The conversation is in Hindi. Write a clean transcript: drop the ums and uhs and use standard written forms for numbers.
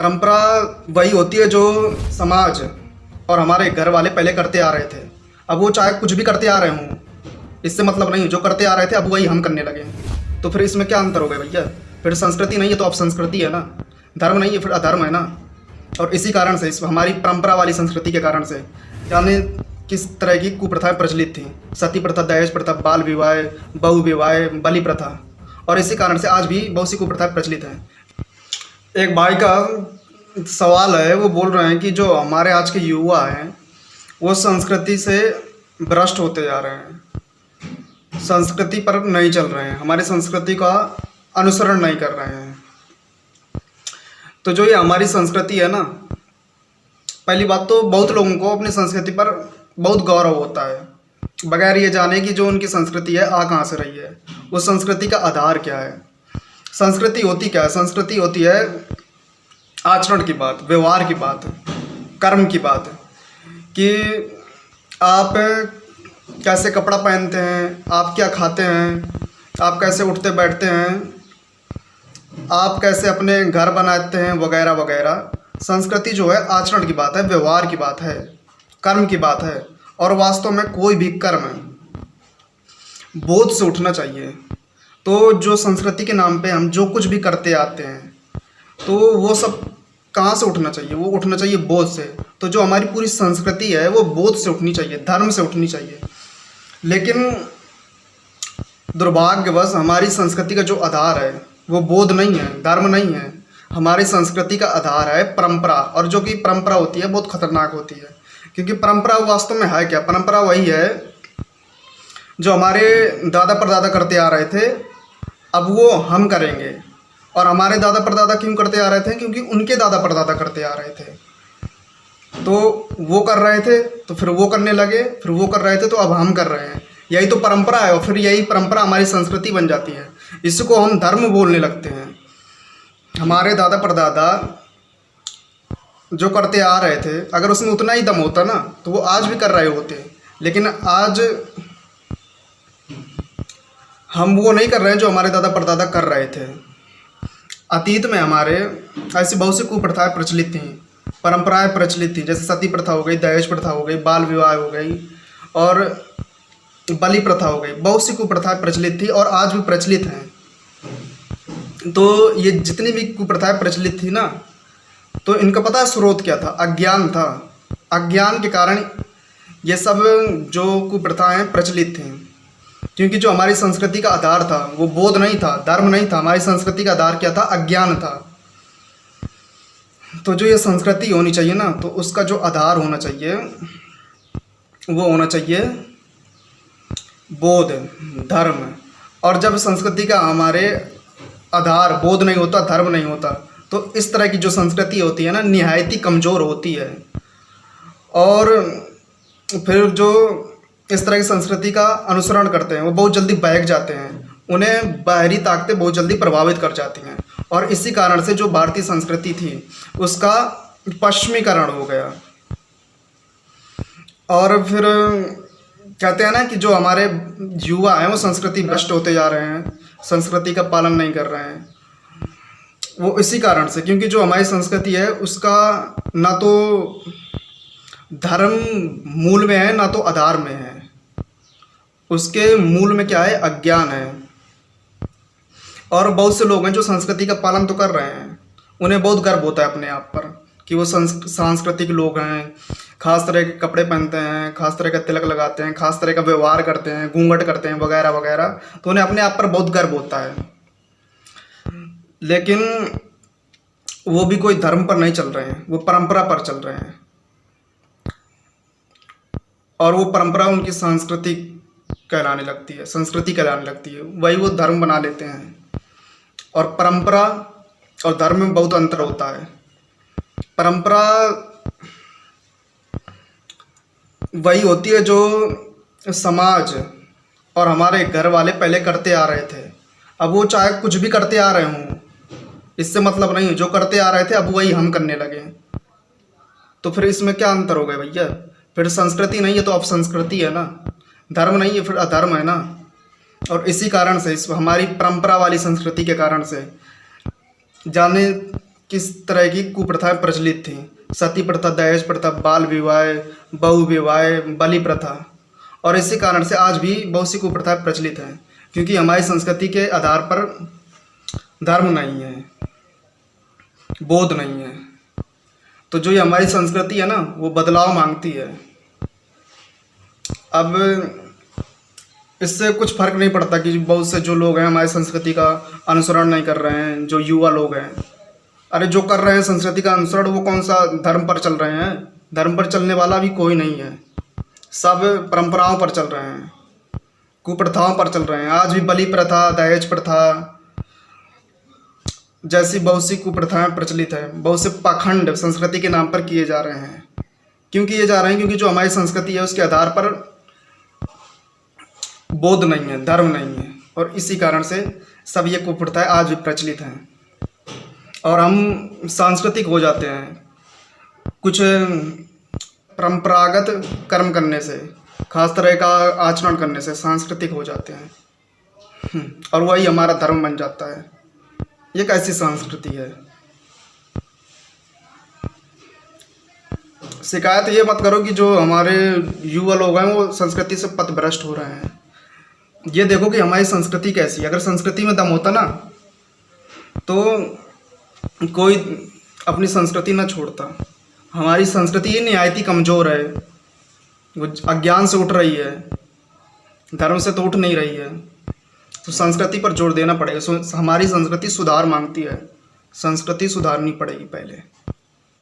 परंपरा वही होती है जो समाज और हमारे घर वाले पहले करते आ रहे थे। अब वो चाहे कुछ भी करते आ रहे हों, इससे मतलब नहीं, जो करते आ रहे थे अब वही हम करने लगे। तो फिर इसमें क्या अंतर हो गया भैया? फिर संस्कृति नहीं है तो अब संस्कृति है ना, धर्म नहीं है फिर अधर्म है ना। और इसी कारण से इस हमारी परंपरा वाली संस्कृति के कारण से जाने किस तरह की कुप्रथाएं प्रचलित थी। सती प्रथा, दहेज प्रथा, बाल विवाह, बहु विवाह, बलि प्रथा, और इसी कारण से आज भी बहुत सी कुप्रथाएं प्रचलित हैं। एक भाई का सवाल है, वो बोल रहे हैं कि जो हमारे आज के युवा हैं वो संस्कृति से भ्रष्ट होते जा रहे हैं, संस्कृति पर नहीं चल रहे हैं, हमारी संस्कृति का अनुसरण नहीं कर रहे हैं। तो जो ये हमारी संस्कृति है ना, पहली बात तो बहुत लोगों को अपनी संस्कृति पर बहुत गौरव होता है, बगैर ये जाने कि जो उनकी संस्कृति है आ कहाँ से रही है, उस संस्कृति का आधार क्या है। संस्कृति होती क्या है? संस्कृति होती है आचरण की बात, व्यवहार की बात, कर्म की बात, कि आप कैसे कपड़ा पहनते हैं, आप क्या खाते हैं, आप कैसे उठते बैठते हैं, आप कैसे अपने घर बनाते हैं, वगैरह वगैरह। संस्कृति जो है आचरण की बात है, व्यवहार की बात है, कर्म की बात है। और वास्तव में कोई भी कर्म बोध से उठना चाहिए। तो जो संस्कृति के नाम पे हम जो कुछ भी करते आते हैं तो वो सब कहाँ से उठना चाहिए? वो उठना चाहिए बोध से। तो जो हमारी पूरी संस्कृति है वो बोध से उठनी चाहिए, धर्म से उठनी चाहिए। लेकिन दुर्भाग्यवश हमारी संस्कृति का जो आधार है वो बोध नहीं है, धर्म नहीं है। हमारी संस्कृति का आधार है परंपरा, और जो कि परंपरा होती है बहुत खतरनाक होती है। क्योंकि परंपरा वास्तव में है क्या? परंपरा वही है जो हमारे दादा परदादा करते आ रहे थे, अब वो हम करेंगे। और हमारे दादा परदादा क्यों करते आ रहे थे? क्योंकि उनके दादा परदादा करते आ रहे थे, तो वो कर रहे थे तो फिर वो करने लगे, फिर वो कर रहे थे तो अब हम कर रहे हैं। यही तो परंपरा है, और फिर यही परंपरा हमारी संस्कृति बन जाती है। इसको हम धर्म बोलने लगते हैं। हमारे दादा परदादा जो करते आ रहे थे, अगर उसमें उतना ही दम होता ना तो वो आज भी कर रहे होते। लेकिन आज हम वो नहीं कर रहे हैं जो हमारे दादा परदादा कर रहे थे। अतीत में हमारे ऐसी बहुत सी कुप्रथाएं प्रचलित थीं, परंपराएं प्रचलित थीं, जैसे सती प्रथा हो गई, दहेज प्रथा हो गई, बाल विवाह हो गई और बलि प्रथा हो गई। बहुत सी कुप्रथाएं प्रचलित थी और आज भी प्रचलित हैं। तो ये जितनी भी कुप्रथाएं प्रचलित थी ना, तो इनका पता है स्रोत क्या था? अज्ञान था। अज्ञान के कारण ये सब जो कुप्रथाएं प्रचलित थीं। क्योंकि जो हमारी संस्कृति का आधार था वो बोध नहीं था, धर्म नहीं था। हमारी संस्कृति का आधार क्या था? अज्ञान था। तो जो ये संस्कृति होनी चाहिए ना, तो उसका जो आधार होना चाहिए वो होना चाहिए बोध, धर्म। और जब संस्कृति का हमारे आधार बोध नहीं होता, धर्म नहीं होता, तो इस तरह की जो संस्कृति होती है ना, निहायती कमज़ोर होती है। और फिर जो इस तरह की संस्कृति का अनुसरण करते हैं वो बहुत जल्दी बहक जाते हैं, उन्हें बाहरी ताकतें बहुत जल्दी प्रभावित कर जाती हैं। और इसी कारण से जो भारतीय संस्कृति थी उसका पश्चिमीकरण हो गया। और फिर कहते हैं ना कि जो हमारे युवा हैं वो संस्कृति भ्रष्ट होते जा रहे हैं, संस्कृति का पालन नहीं कर रहे हैं। वो इसी कारण से, क्योंकि जो हमारी संस्कृति है उसका ना तो धर्म मूल में है ना तो आधार में है। उसके मूल में क्या है? अज्ञान है। और बहुत से लोग हैं जो संस्कृति का पालन तो कर रहे हैं, उन्हें बहुत गर्व होता है अपने आप पर कि वो सांस्कृतिक लोग हैं, खास तरह के कपड़े पहनते हैं, खास तरह का तिलक लगाते हैं, खास तरह का व्यवहार करते हैं, घूंघट करते हैं, वगैरह वगैरह। तो उन्हें अपने आप पर बहुत गर्व होता है। लेकिन वो भी कोई धर्म पर नहीं चल रहे हैं, वो परंपरा पर चल रहे हैं। और वो परंपरा उनकी संस्कृति कहलाने लगती है, संस्कृति कहलाने लगती है, वही वो धर्म बना लेते हैं। और परंपरा और धर्म में बहुत अंतर होता है। परंपरा वही होती है जो समाज और हमारे घर वाले पहले करते आ रहे थे, अब वो चाहे कुछ भी करते आ रहे हों, इससे मतलब नहीं, जो करते आ रहे थे अब वही हम करने लगे। तो फिर इसमें क्या अंतर हो गया भैया? फिर संस्कृति नहीं है तो अब संस्कृति है ना, धर्म नहीं है फिर अधर्म है ना। और इसी कारण से, इस हमारी परंपरा वाली संस्कृति के कारण से जाने किस तरह की कुप्रथाएं प्रचलित थी। सती प्रथा, दहेज प्रथा, बाल विवाह, बहु विवाह, बलि प्रथा। और इसी कारण से आज भी बहुत सी कुप्रथाएं प्रचलित हैं, क्योंकि हमारी संस्कृति के आधार पर धर्म नहीं है, बोध नहीं है। तो जो ये हमारी संस्कृति है ना, वो बदलाव मांगती है। अब इससे कुछ फर्क नहीं पड़ता कि बहुत से जो लोग हैं हमारी संस्कृति का अनुसरण नहीं कर रहे हैं, जो युवा लोग हैं। अरे जो कर रहे हैं संस्कृति का अनुसरण, वो कौन सा धर्म पर चल रहे हैं? धर्म पर चलने वाला भी कोई नहीं है, सब परंपराओं पर चल रहे हैं, कुप्रथाओं पर चल रहे हैं। आज भी बलि प्रथा, दहेज प्रथा जैसी बहुत सी कुप्रथाएं प्रचलित है। बहुत से पाखंड संस्कृति के नाम पर किए जा रहे हैं। क्यों किए जा रहे हैं? क्योंकि जो हमारी संस्कृति है उसके आधार पर बोध नहीं है, धर्म नहीं है, और इसी कारण से सब ये कुप्रथाएं आज भी प्रचलित हैं और हम सांस्कृतिक हो जाते हैं। कुछ परंपरागत कर्म करने से, खास तरह का आचरण करने से सांस्कृतिक हो जाते हैं और वही हमारा धर्म बन जाता है। ये कैसी संस्कृति है? शिकायत ये मत करो कि जो हमारे युवा लोग हैं वो संस्कृति से पथभ्रष्ट हो रहे हैं। ये देखो कि हमारी संस्कृति कैसी है। अगर संस्कृति में दम होता ना तो कोई अपनी संस्कृति ना छोड़ता। हमारी संस्कृति ही निहायती कमज़ोर है, वो अज्ञान से उठ रही है, धर्म से तो उठ नहीं रही है। तो संस्कृति पर जोर देना पड़ेगा। हमारी संस्कृति सुधार मांगती है, संस्कृति सुधारनी पड़ेगी पहले।